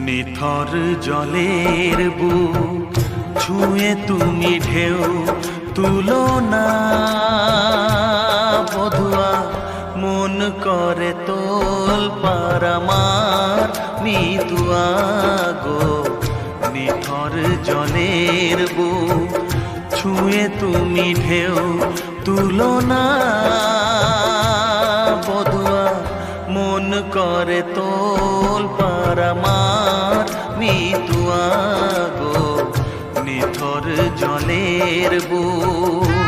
নিথর জলের বুক ছুঁয়ে তুমি ঢেউ তুলো না বধুয়া, মন করে তোল পার আমার মিতুয়া গো। নিথর জলের বুক ছুঁয়ে তুমি ঢেউ তুলো না বধুয়া, মন করে তোল পার আমার মিতুয়া গো। নিথর জলের বুক